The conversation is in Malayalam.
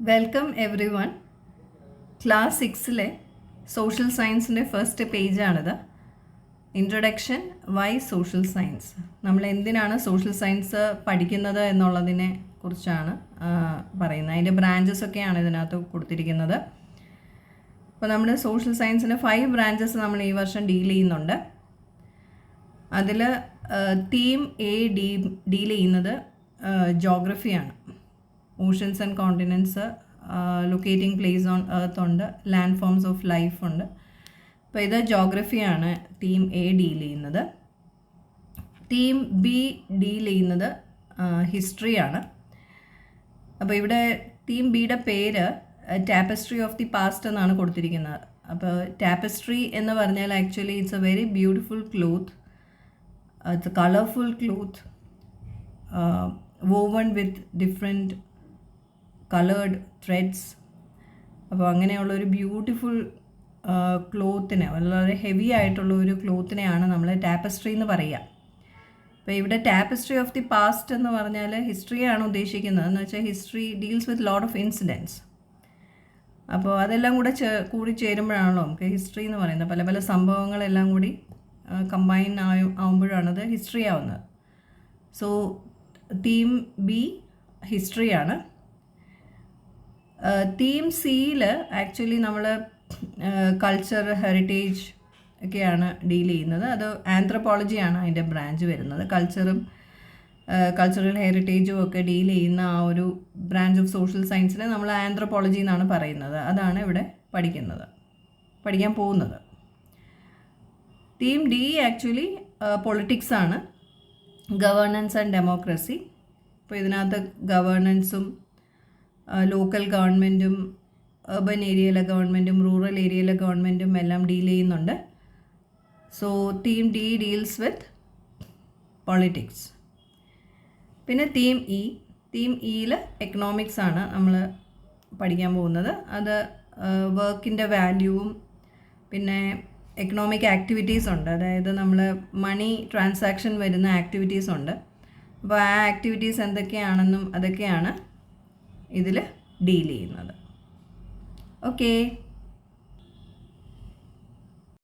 Welcome everyone. ക്ലാസ് 6-ലെ സോഷ്യൽ സയൻസിൻ്റെ ഫസ്റ്റ് പേജാണിത്. Introduction why social science. നമ്മൾ എന്തിനാണ് സോഷ്യൽ സയൻസ് പഠിക്കുന്നത് എന്നുള്ളതിനെ കുറിച്ചാണ് പറയുന്നത്. അതിൻ്റെ ബ്രാഞ്ചസ് ഒക്കെയാണ് ഇതിനകത്ത് കൊടുത്തിരിക്കുന്നത്. അപ്പോൾ നമ്മുടെ സോഷ്യൽ സയൻസിൻ്റെ 5 ബ്രാഞ്ചസ് നമ്മൾ ഈ വർഷം ഡീൽ ചെയ്യുന്നുണ്ട്. അതിൽ തീം എ ഡീൽ ചെയ്യുന്നത് ജോഗ്രഫിയാണ്. Oceans and continents, locating place on earth ഉണ്ട്, ലാൻഡ് ഫോംസ് ഓഫ് ലൈഫ് ഉണ്ട്. അപ്പോൾ ഇത് ജോഗ്രഫിയാണ് തീം എ ഡീൽ ചെയ്യുന്നത്. തീം ബി ഡീൽ ചെയ്യുന്നത് ഹിസ്റ്ററിയാണ്. അപ്പോൾ ഇവിടെ തീം ബിയുടെ പേര് ടാപ്പസ്ട്രി ഓഫ് ദി പാസ്റ്റ് എന്നാണ് കൊടുത്തിരിക്കുന്നത്. അപ്പോൾ ടാപ്പസ്ട്രി എന്ന് പറഞ്ഞാൽ actually it's A very beautiful cloth. It's A colourful cloth woven with different colored threads. അപ്പോൾ അങ്ങനെയുള്ളൊരു ബ്യൂട്ടിഫുൾ ക്ലോത്തിനെ, വളരെ ഹെവി ആയിട്ടുള്ള ഒരു ക്ലോത്തിനെയാണ് നമ്മൾ ടാപ്പസ്ട്രി എന്ന് പറയുക. അപ്പോൾ ഇവിടെ ടാപ്പസ്ട്രി ഓഫ് ദി പാസ്റ്റ് എന്ന് പറഞ്ഞാൽ ഹിസ്റ്ററിയാണ് ഉദ്ദേശിക്കുന്നത്. എന്ന് വെച്ചാൽ history deals with lot of incidents. അപ്പോൾ അതെല്ലാം കൂടെ കൂടി ചേരുമ്പോഴാണല്ലോ നമുക്ക് ഹിസ്റ്ററി എന്ന് പറയുന്നത്. പല പല സംഭവങ്ങളെല്ലാം കൂടി കമ്പൈൻ ആവുമ്പോഴാണത് ഹിസ്റ്ററി ആവുന്നത്. സോ തീം ബി ഹിസ്റ്ററിയാണ്. തീം സിയിൽ ആക്ച്വലി നമ്മൾ കൾച്ചർ, ഹെറിറ്റേജ് ഒക്കെയാണ് ഡീൽ ചെയ്യുന്നത്. അത് ആന്ത്രപ്പോളജിയാണ് അതിൻ്റെ ബ്രാഞ്ച് വരുന്നത്. കൾച്ചറൽ ഹെറിറ്റേജും ഒക്കെ ഡീൽ ചെയ്യുന്ന ആ ഒരു ബ്രാഞ്ച് ഓഫ് സോഷ്യൽ സയൻസിനെ നമ്മൾ ആന്ത്രപ്പോളജി എന്നാണ് പറയുന്നത്. അതാണ് ഇവിടെ പഠിക്കാൻ പോകുന്നത്. തീം ഡി ആക്ച്വലി പൊളിറ്റിക്സ് ആണ്, ഗവേണൻസ് ആൻഡ് ഡെമോക്രസി. ഇപ്പോൾ ഇതിനകത്ത് ഗവേണൻസും ലോക്കൽ ഗവൺമെൻറ്റും അർബൻ ഏരിയയിലെ ഗവൺമെൻറ്റും റൂറൽ ഏരിയയിലെ ഗവൺമെൻറ്റും എല്ലാം ഡീൽ ചെയ്യുന്നുണ്ട്. So theme D deals with politics. പിന്നെ തീം ഇയിൽ എക്കണോമിക്സ് ആണ് നമ്മൾ പഠിക്കാൻ പോകുന്നത്. അത് വർക്കിൻ്റെ വാല്യൂവും പിന്നെ എക്കണോമിക് ആക്ടിവിറ്റീസ് ഉണ്ട്. അതായത് നമ്മൾ മണി ട്രാൻസാക്ഷൻ വരുന്ന ആക്ടിവിറ്റീസ് ഉണ്ട്. അപ്പോൾ ആ ആക്ടിവിറ്റീസ് എന്തൊക്കെയാണെന്നും അതൊക്കെയാണ് ഇതിൽ ഡീൽ ചെയ്യുന്നത്. ഓക്കേ.